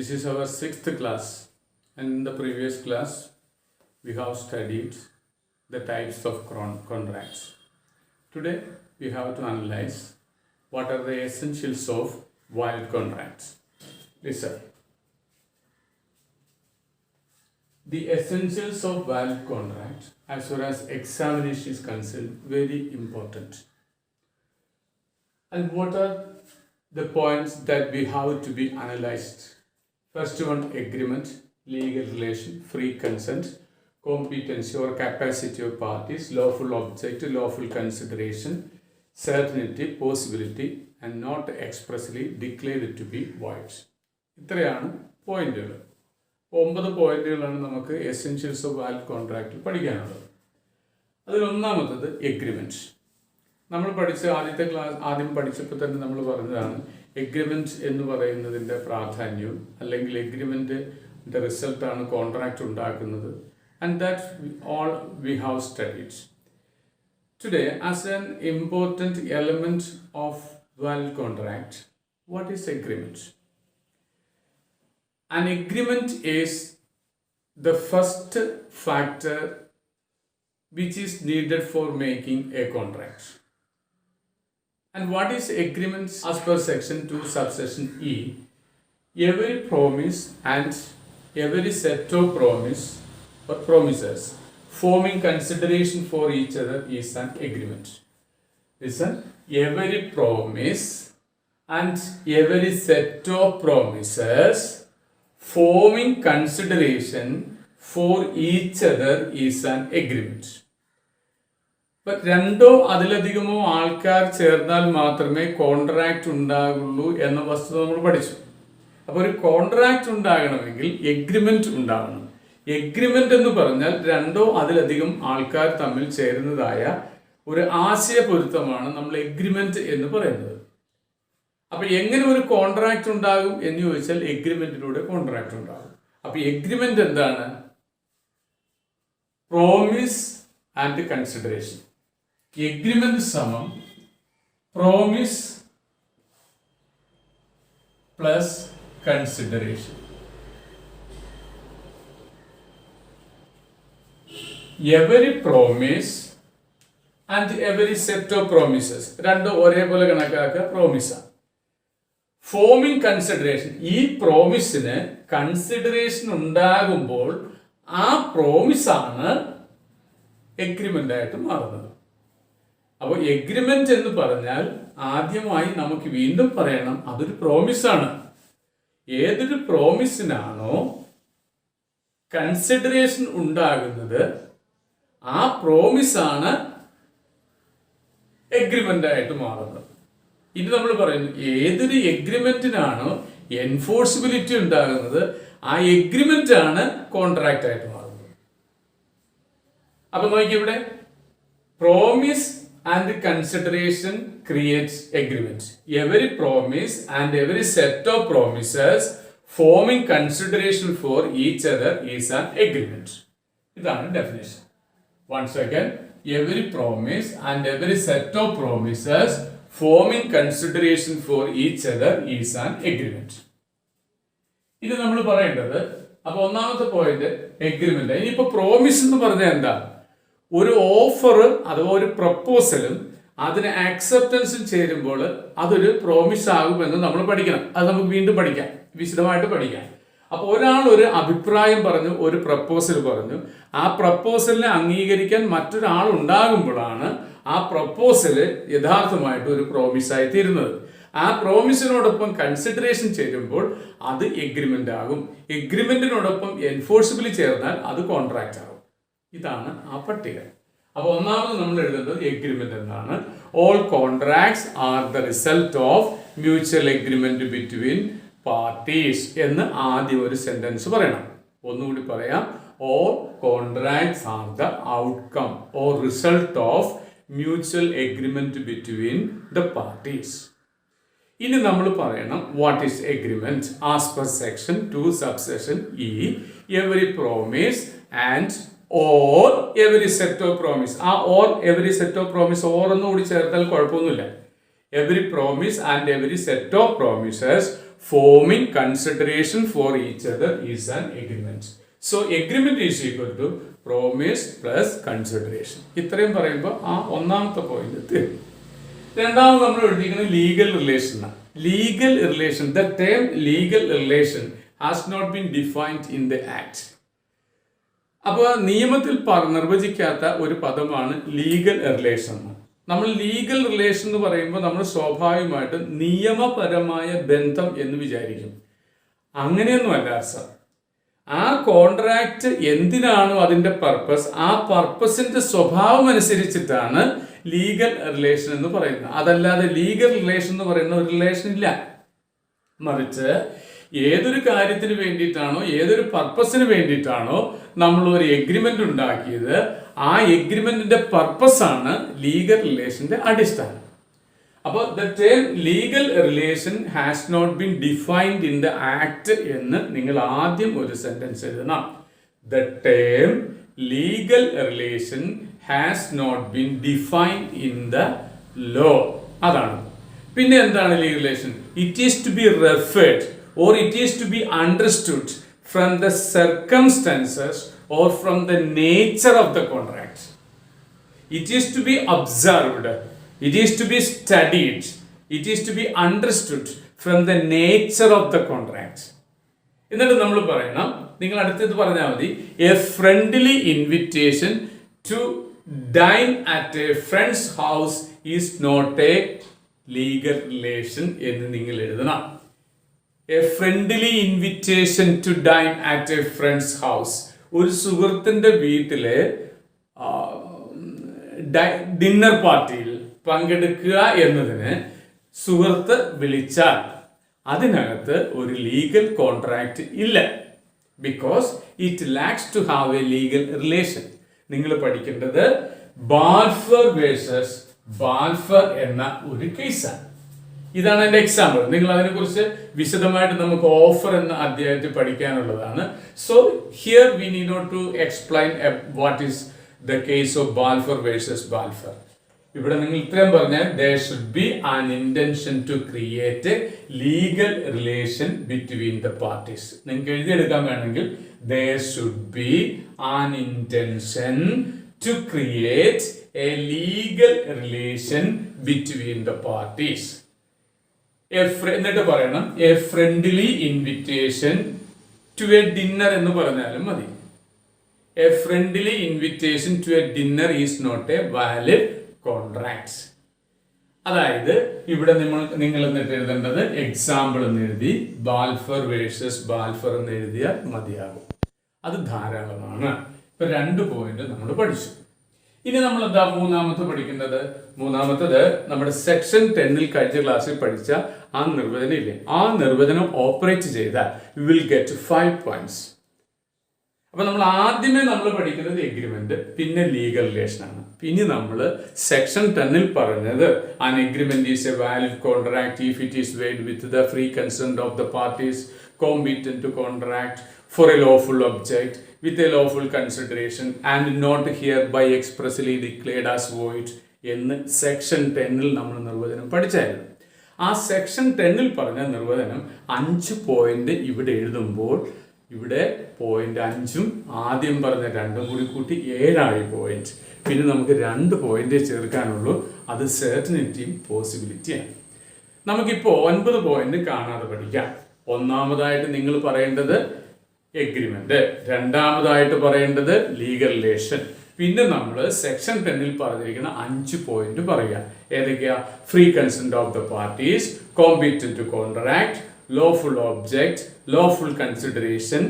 This is our 6th class, and in the previous class we have studied the types of contracts. Today we have to analyze what are the essentials of valid contracts. Listen. The essentials of valid contract as far as examination is concerned, very important. And what are the points that we have to be analyzed? First one, agreement, legal relation, free consent, competency or capacity of parties, lawful object, lawful consideration, certainty, possibility, and not expressly declared to be void. ഇത്രയാണ് പോയിന്റുകൾ. 9 പോയിന്റുകളാണ് നമുക്ക് essentials of valid കോൺട്രാക്റ്റിൽ പഠിക്കാനുള്ളത്. അതിലൊന്നാമത്തത് agreement. നമ്മൾ ആദ്യം പഠിച്ചപ്പോൾ തന്നെ നമ്മൾ പറഞ്ഞതാണ് എഗ്രിമെന്റ് എന്ന് പറയുന്നതിൻ്റെ പ്രാധാന്യവും അല്ലെങ്കിൽ എഗ്രിമെന്റിന്റെ റിസൾട്ടാണ് കോൺട്രാക്റ്റ് ഉണ്ടാക്കുന്നത്. And that all we have studied. Today, as an important element of valid contract, what is agreement? An agreement is the first factor which is needed for making a contract. And what is agreement? As per section 2 subsection E, every promise and every set of promise or promises forming consideration for each other is an agreement. Listen, every promise and every set of promises forming consideration for each other is an agreement. But രണ്ടോ അതിലധികമോ ആൾക്കാർ ചേർന്നാൽ മാത്രമേ contract ഉണ്ടാകുള്ളൂ എന്ന വസ്തുത നമ്മൾ പഠിച്ചു. അപ്പോൾ ഒരു കോൺട്രാക്റ്റ് ഉണ്ടാകണമെങ്കിൽ എഗ്രിമെന്റ് ഉണ്ടാകണം. എഗ്രിമെന്റ് എന്ന് പറഞ്ഞാൽ രണ്ടോ അതിലധികം ആൾക്കാർ തമ്മിൽ ചേരുന്നതായ ഒരു ആശയപൊരുത്തമാണ് നമ്മൾ എഗ്രിമെന്റ് എന്ന് പറയുന്നത്. അപ്പൊ എങ്ങനെ ഒരു കോൺട്രാക്റ്റ് ഉണ്ടാകും എന്ന് ചോദിച്ചാൽ എഗ്രിമെന്റിലൂടെ കോൺട്രാക്റ്റ് ഉണ്ടാകും. അപ്പൊ എഗ്രിമെന്റ് എന്താണ്? Promise and consideration. എഗ്രിമെന്റ് സമം promise plus consideration. Every promise and every set of promises രണ്ടും ഒരേപോലെ കണക്കാക്കുക പ്രോമിസാണ്. ഫോമിങ് കൺസിഡറേഷൻ, ഈ പ്രോമിസിന് കൺസിഡറേഷൻ ഉണ്ടാകുമ്പോൾ ആ പ്രോമിസാണ് എഗ്രിമെന്റ് ആയിട്ട് മാറുന്നത്. അപ്പോൾ എഗ്രിമെന്റ് എന്ന് പറഞ്ഞാൽ ആദ്യമായി നമുക്ക് വീണ്ടും പറയണം അതൊരു പ്രോമിസാണ്. ഏതൊരു പ്രോമിസിനാണോ കൺസിഡറേഷൻ ഉണ്ടാകുന്നത് ആ പ്രോമിസാണ് എഗ്രിമെന്റ് ആയിട്ട് മാറുന്നത്. ഇനി നമ്മൾ പറയുന്നു ഏതൊരു എഗ്രിമെന്റിനാണോ എൻഫോഴ്സിബിലിറ്റി ഉണ്ടാകുന്നത് ആ എഗ്രിമെന്റ് ആണ് കോൺട്രാക്റ്റ് ആയിട്ട് മാറുന്നത്. അപ്പൊ നോക്കി ഇവിടെ promise and consideration creates agreement. Every promise and every set of promises forming consideration for each other is an agreement. ഇതാണ് definition. Once again, every promise and every set of promises forming consideration for each other is an agreement. ഇത് നമ്മൾ പറയേണ്ടത്. അപ്പൊ ഒന്നാമത്തെ point agreement. ഇനിയിപ്പോ promise എന്ന് പറഞ്ഞാൽ എന്താ? ഒരു ഓഫർ അഥവാ ഒരു പ്രപ്പോസലും അതിന് ആക്സെപ്റ്റൻസും ചേരുമ്പോൾ അതൊരു പ്രോമിസ് ആകുമെന്ന് നമ്മൾ പഠിക്കണം. അത് നമുക്ക് വീണ്ടും പഠിക്കാം, വിശദമായിട്ട് പഠിക്കാം. അപ്പോൾ ഒരാൾ ഒരു അഭിപ്രായം പറഞ്ഞു, ഒരു പ്രപ്പോസൽ പറഞ്ഞു, ആ പ്രപ്പോസലിനെ അംഗീകരിക്കാൻ മറ്റൊരാൾ ഉണ്ടാകുമ്പോഴാണ് ആ പ്രപ്പോസല് യഥാർത്ഥമായിട്ട് ഒരു പ്രോമിസായി തീരുന്നത്. ആ പ്രോമിസിനോടൊപ്പം കൺസിഡറേഷൻ ചേരുമ്പോൾ അത് എഗ്രിമെന്റ് ആകും. എഗ്രിമെന്റിനോടൊപ്പം എൻഫോഴ്സിബിളി ചേർന്നാൽ അത് കോൺട്രാക്റ്റ് ആകും. ഇതാണ് ആ പട്ടിക. അപ്പൊ ഒന്നാമത് നമ്മൾ എഴുതുന്നത് എഗ്രിമെന്റ് എന്നാണ്. All contracts are the result of mutual agreement between parties എന്ന് ആദ്യം ഒരു സെന്റൻസ് പറയണം. ഒന്നുകൂടി പറയാം. All contracts are the outcome or result of mutual agreement between the parties. ഇനി നമ്മൾ പറയണം what is agreement. As per section 2 subsection E, every promise and or every set of promise. ആ or every set of promise or ഒന്നുകൂടി ചേർത്താൽ കുഴപ്പമൊന്നുമില്ല. every promise and every set of promises forming consideration for each other is an agreement. So agreement is equal to promise plus consideration. ഇത്രയും പറയുമ്പോൾ ആ ഒന്നാമത്തെ point തീരും. രണ്ടാമത് നമ്മൾ എഴുതിയിരിക്കുന്നത് legal relation. Legal relation, the term legal relation has not been defined in the act. അപ്പോൾ നിയമത്തിൽ നിർവചിക്കാത്ത ഒരു പദമാണ് ലീഗൽ റിലേഷൻ. നമ്മൾ ലീഗൽ റിലേഷൻ എന്ന് പറയുമ്പോൾ നമ്മൾ സ്വാഭാവികമായിട്ട് നിയമപരമായ ബന്ധം എന്ന് വിചാരിക്കും. അങ്ങനെയൊന്നുമല്ല സർ. ആ കോൺട്രാക്റ്റ് എന്തിനാണോ അതിൻ്റെ പർപ്പസ്, ആ പർപ്പസിന്റെ സ്വഭാവം അനുസരിച്ചിട്ടാണ് ലീഗൽ റിലേഷൻ എന്ന് പറയുന്നത്. അതല്ലാതെ ലീഗൽ റിലേഷൻ എന്ന് പറയുന്ന ഒരു റിലേഷൻ ഇല്ല. മറിച്ച് ഏതൊരു കാര്യത്തിന് വേണ്ടിയിട്ടാണോ, ഏതൊരു പർപ്പസിന് വേണ്ടിയിട്ടാണോ നമ്മൾ ഒരു എഗ്രിമെന്റ് ഉണ്ടാക്കിയത്, ആ എഗ്രിമെന്റിന്റെ പർപ്പസാണ് ലീഗൽ റിലേഷന്റെ അടിസ്ഥാനം. അപ്പോൾ the term legal relation has not been defined in the act എന്ന് നിങ്ങൾ ആദ്യം ഒരു സെന്റൻസ് എഴുതണം. The term legal relation has not been defined in the law. അതാണ്. പിന്നെ എന്താണ് legal relation? It is to be referred or it is to be understood from the circumstances or from the nature of the contract. It is to be observed, it is to be studied, it is to be understood from the nature of the contract. എന്നിട്ട് നമ്മൾ പറയണം, നിങ്ങൾ അടുത്തത് പറഞ്ഞാൽ മതി, a friendly invitation to dine at a friend's house is not a legal relation എന്ന് നിങ്ങൾ എഴുതണം. A friendly invitation to dine at a friend's house. ഒരു സുഹൃത്തിന്റെ വീട്ടിലെ ഡിന്നർ പാർട്ടിയിൽ പങ്കെടുക്കുക എന്നതിന് സുഹൃത്ത് വിളിച്ചാൽ അതിനകത്ത് ഒരു ലീഗൽ കോൺട്രാക്റ്റ് ഇല്ല. Because it lacks to have a legal relation. നിങ്ങൾ പഠിക്കേണ്ടത് ബാൽഫർ വേഴ്സസ് ബാൽഫർ എന്ന ഒരു കേസാണ്. ഇതാണ് എൻ്റെ എക്സാമ്പിൾ. നിങ്ങൾ അതിനെക്കുറിച്ച് വിശദമായിട്ട് നമുക്ക് ഓഫർ എന്ന അധ്യായത്തിൽ പഠിക്കാനുള്ളതാണ്. So here we need not to explain what is the case of Balfour versus Balfour. ഇവിടെ നിങ്ങൾ ഇത്രയും പറഞ്ഞാൽ there should be an intention to create a legal relation between the parties. നിങ്ങൾക്ക് എഴുതിയെടുക്കാൻ വേണമെങ്കിൽ there should be an intention to create a legal relation between the parties. എന്നിട്ട് പറയണം a friendly invitation to a dinner എന്ന് പറഞ്ഞാലും മതി. A friendly invitation to a dinner is not a valid contract. അതായത് ഇവിടെ നിങ്ങൾ എന്നിട്ട് എഴുതേണ്ടത് എക്സാമ്പിൾ എന്ന് എഴുതി ബാൽഫർ വേഴ്സസ് ബാൽഫർ എന്ന് എഴുതിയാൽ മതിയാകും. അത് ധാരാളമാണ്. ഇപ്പൊ 2 പോയിന്റ് നമ്മൾ പഠിച്ചു. ഇനി നമ്മൾ എന്താ മൂന്നാമത്തത് നമ്മുടെ സെക്ഷൻ 10 കഴിഞ്ഞ ക്ലാസ്സിൽ പഠിച്ച ആ നിർവചനം ഇല്ലേ, ആ നിർവചനം ഓപ്പറേറ്റ് ചെയ്താൽ യു വിൽ ഗെറ്റ് 5 points. അപ്പൊ നമ്മൾ ആദ്യമേ പഠിക്കുന്നത് എഗ്രിമെന്റ്, പിന്നെ ലീഗൽ റിലേഷൻ ആണ്. പിന്നെ നമ്മൾ സെക്ഷൻ 10 പറഞ്ഞത് an agreement is a valid contract if it is made with the free consent of the parties competent to contract for a lawful object with a lawful consideration and not hereby expressly declared as void എന്ന് section 10 നമ്മൾ നിർവചനം പഠിച്ചായിരുന്നു. ആ section 10 പറഞ്ഞ നിർവചനം 5 point ഇവിടെ എഴുതുമ്പോൾ ഇവിടെ point 5ഉം ആദ്യം പറഞ്ഞ 2ഉം കൂടി കൂട്ടി 7 പോയിന്റ്. പിന്നെ നമുക്ക് 2 പോയിന്റ് ചേർക്കാനുള്ളൂ. അത് സെർട്ടനിറ്റിയും പോസിബിലിറ്റിയാണ്. നമുക്കിപ്പോൾ 9 പോയിന്റ് കാണാതെ പഠിക്കാം. ഒന്നാമതായിട്ട് നിങ്ങൾ പറയേണ്ടത് എഗ്രിമെന്റ്, രണ്ടാമതായിട്ട് പറയേണ്ടത് ലീഗൽ റിലേഷൻ, പിന്നെ നമ്മൾ സെക്ഷൻ 10 പറഞ്ഞിരിക്കുന്ന 5 പോയിന്റ് പറയുക. ഏതൊക്കെയാ? Free consent of the parties, competent to contract, lawful object, lawful consideration,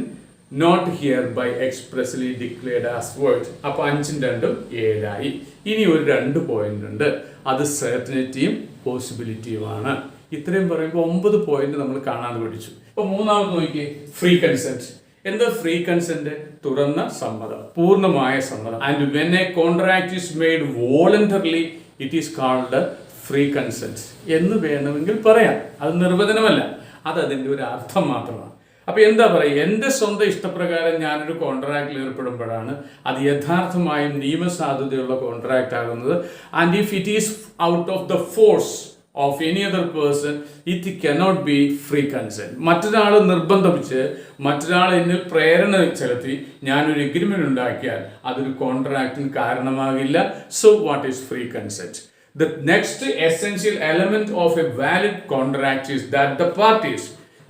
not hereby expressly declared as word. അപ്പൊ 5ഉം 2ഉം 7. ഇനി ഒരു 2 പോയിന്റ് ഉണ്ട്. അത് സെർട്ടനിറ്റിയും പോസിബിലിറ്റിയുമാണ്. ഇത്രയും പറയുമ്പോൾ 9 പോയിന്റ് നമ്മൾ കാണാതെ പഠിച്ചു. ഇപ്പൊ മൂന്നാമത് നോക്കിയേ, ഫ്രീ കൺസെന്റ്. എന്താ ഫ്രീ കൺസെന്റ്? തുറന്ന സമ്മതം, പൂർണ്ണമായ സമ്മതം. And when A contract is made voluntarily it is called free consent എന്ന് വേണമെങ്കിൽ പറയാം. അത് നിർവചനമല്ല, അത് അതിൻ്റെ ഒരു അർത്ഥം മാത്രമാണ്. അപ്പൊ എന്താ പറയുക, എൻ്റെ സ്വന്തം ഇഷ്ടപ്രകാരം ഞാനൊരു കോൺട്രാക്റ്റിൽ ഏർപ്പെടുമ്പോഴാണ് അത് യഥാർത്ഥമായും നിയമസാധുതയുള്ള കോൺട്രാക്റ്റ് ആകുന്നത്. And if it is out of the force of any other person, it cannot be free consent. മറ്റൊരാൾ നിർബന്ധിച്ച് മറ്റൊരാൾ എന്നിൽ പ്രേരണ ചെലുത്തി ഞാനൊരു എഗ്രിമെന്റ് ഉണ്ടാക്കിയാൽ അതൊരു കോൺട്രാക്റ്റിന് കാരണമാകില്ല. So what is free consent? The next essential element of a valid contract is that the parties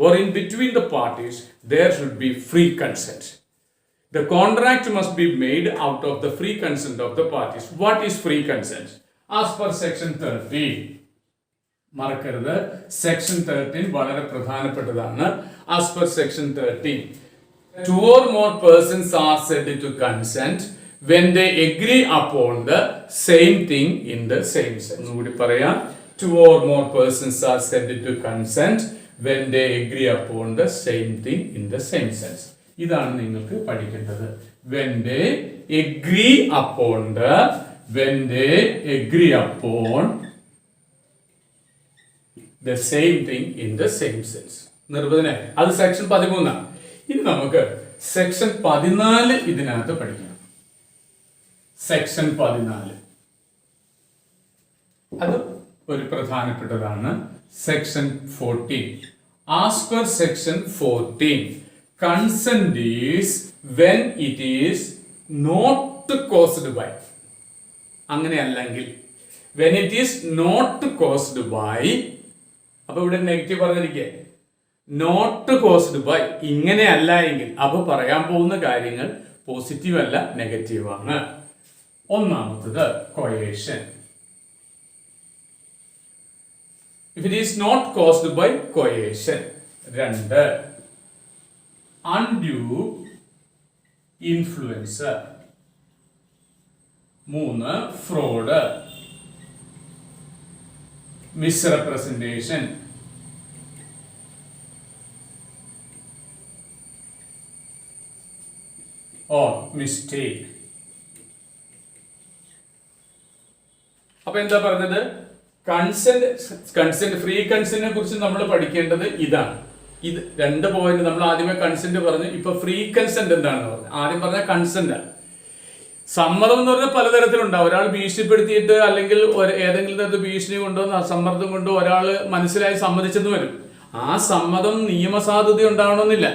or in between the parties there should be free consent. The contract must be made out of the free consent of the parties. What is free consent? As per section 13. മറക്കരുത്, section 13 വളരെ പ്രധാനപ്പെട്ടതാണ്. As per section 13, 2 or more persons are said to consent when they agree upon the same thing in the same sense. ഒന്നുകൂടി പറയാം. 2 or more persons are said to consent when they agree upon the same thing in the same sense. ഇതാണ് നിങ്ങൾക്ക് പഠിക്കേണ്ടത്. When they agree upon the same thing in the same sense. നിർവചനം അത് section 13. ഇനി നമുക്ക് section 14 ഇതിനകത്ത് പഠിക്കണം. Section 14 അത് ഒരു പ്രധാനപ്പെട്ടതാണ്. Section 14. As per section 14, consent is when it is not caused by. അങ്ങനെ അല്ലെങ്കിൽ when it is not caused by. അപ്പൊ ഇവിടെ നെഗറ്റീവ് പറഞ്ഞിരിക്കേ, നോട്ട് കോസ്ഡ് ബൈ, ഇങ്ങനെ അല്ല എങ്കിൽ. അപ്പൊ പറയാൻ പോകുന്ന കാര്യങ്ങൾ പോസിറ്റീവ് അല്ല, നെഗറ്റീവ് ആണ്. ഒന്നാമത്തത് coercion. If it is not caused by coercion. 2, undue influence. 3, fraud, misrepresentation. Or mistake. അപ്പൊ എന്താ പറഞ്ഞത്? കൺസെന്റ് ഫ്രീ കൺസെന്റിനെ കുറിച്ച് നമ്മൾ പഠിക്കേണ്ടത് ഇതാണ്. ഇത് 2 പോയിന്റ് നമ്മൾ ആദ്യമേ കൺസെന്റ് പറഞ്ഞു. ഇപ്പൊ ഫ്രീ കൺസെന്റ് എന്താണെന്ന് പറഞ്ഞു. ആദ്യം പറഞ്ഞ കൺസെന്റ് ആണ്. സമ്മതം എന്ന് പറഞ്ഞാൽ പലതരത്തിലുണ്ടാവും. ഒരാൾ ഭീഷണിപ്പെടുത്തിയിട്ട് അല്ലെങ്കിൽ ഏതെങ്കിലും തരത്തിൽ ഭീഷണി കൊണ്ടോ സമ്മർദ്ദം കൊണ്ടോ ഒരാൾ മനസ്സിലായി സമ്മതിച്ചെന്ന് വരും. ആ സമ്മതം നിയമസാധുത ഉണ്ടാവണമെന്നില്ല.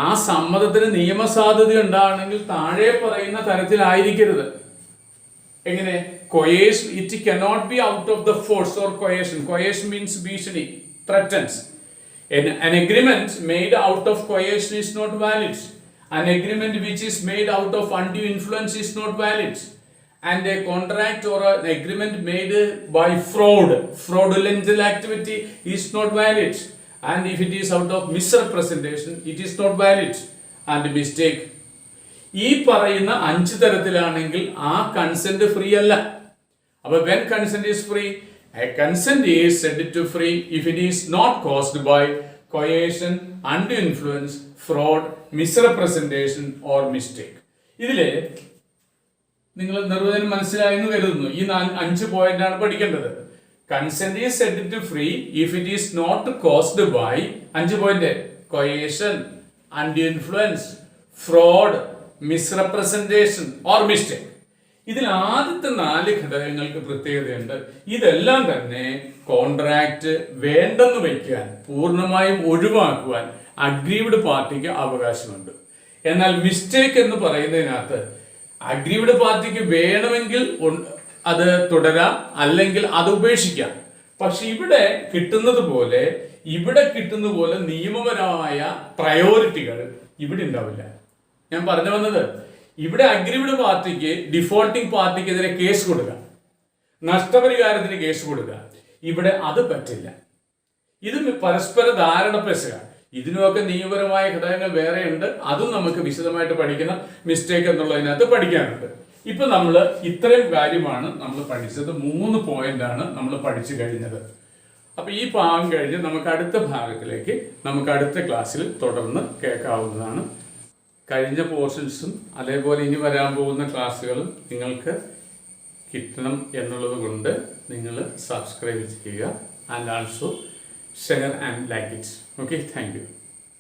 ആ സമ്മതത്തിന് നിയമസാധുത ഉണ്ടാവണമെങ്കിൽ താഴെ പറയുന്ന തരത്തിലായിരിക്കരുത്. എങ്ങനെ? coercion, it cannot be out of the force or coercion. Coercion means ഭീഷണി, threatens. An agreement made out of coercion is not valid. An agreement which is made out of undue influence is not valid. And a contract or an agreement made by fraudulent activity is not valid. And if it is out of misrepresentation, it is not valid. And mistake. ഈ പറയുന്ന 5 തരത്തിലാണെങ്കിൽ ആ consent free അല്ല. അപ്പൊ when consent is free, a consent is said to free if it is not caused by coercion, undue influence, fraud, misrepresentation or mistake. ഇതിലെ നിങ്ങൾ നിർവചനം മനസ്സിലായെന്ന് കരുതുന്നു. ഈ 5 പോയിന്റാണ് പഠിക്കേണ്ടത്. Consent is said to free if it is not caused by 5 point: coercion, undue influence, fraud, misrepresentation or mistake. ഇതിൽ ആദ്യത്തെ 4 ഘടകങ്ങൾക്ക് പ്രത്യേകതയുണ്ട്. ഇതെല്ലാം തന്നെ കോൺട്രാക്ട് വേണ്ടെന്ന് വയ്ക്കാൻ, പൂർണ്ണമായും ഒഴിവാക്കുവാൻ അഗ്രീവ്ഡ് പാർട്ടിക്ക് അവകാശമുണ്ട്. എന്നാൽ മിസ്റ്റേക്ക് എന്ന് പറയുന്നതിനകത്ത് അഗ്രീവ്ഡ് പാർട്ടിക്ക് വേണമെങ്കിൽ അത് തുടരാം, അല്ലെങ്കിൽ അത് ഉപേക്ഷിക്കാം. പക്ഷെ ഇവിടെ കിട്ടുന്ന പോലെ നിയമപരമായ പ്രയോറിറ്റികൾ ഇവിടെ ഉണ്ടാവില്ല. ഞാൻ പറഞ്ഞു വന്നത്, ഇവിടെ അഗ്രീവ്ഡ് പാർട്ടിക്ക് ഡിഫോൾട്ടിംഗ് പാർട്ടിക്കെതിരെ കേസ് കൊടുക്കാം, നഷ്ടപരിഹാരത്തിന് കേസ് കൊടുക്കാം. ഇവിടെ അത് പറ്റില്ല. ഇത് പരസ്പര ധാരണ പെശക. ഇതിനുമൊക്കെ നിയമപരമായ ഘടകങ്ങൾ വേറെയുണ്ട്. അതും നമുക്ക് വിശദമായിട്ട് പഠിക്കണം. മിസ്റ്റേക്ക് എന്നുള്ളതിനകത്ത് പഠിക്കാനുണ്ട്. ഇപ്പൊ നമ്മൾ ഇത്രയും കാര്യമാണ് നമ്മൾ പഠിച്ചത്. 3 പോയിന്റാണ് നമ്മൾ പഠിച്ചു കഴിഞ്ഞത്. അപ്പൊ ഈ ഭാഗം കഴിഞ്ഞ് നമുക്ക് അടുത്ത ഭാഗത്തിലേക്ക് നമുക്ക് അടുത്ത ക്ലാസ്സിൽ തുടർന്ന് കേൾക്കാവുന്നതാണ്. കഴിഞ്ഞ പോർഷൻസും അതേപോലെ ഇനി വരാൻ പോകുന്ന ക്ലാസ്സുകളും നിങ്ങൾക്ക് കിട്ടണം എന്നുള്ളത് കൊണ്ട് നിങ്ങൾ സബ്സ്ക്രൈബ് ചെയ്യുക. And also share and like it. Okay, thank you.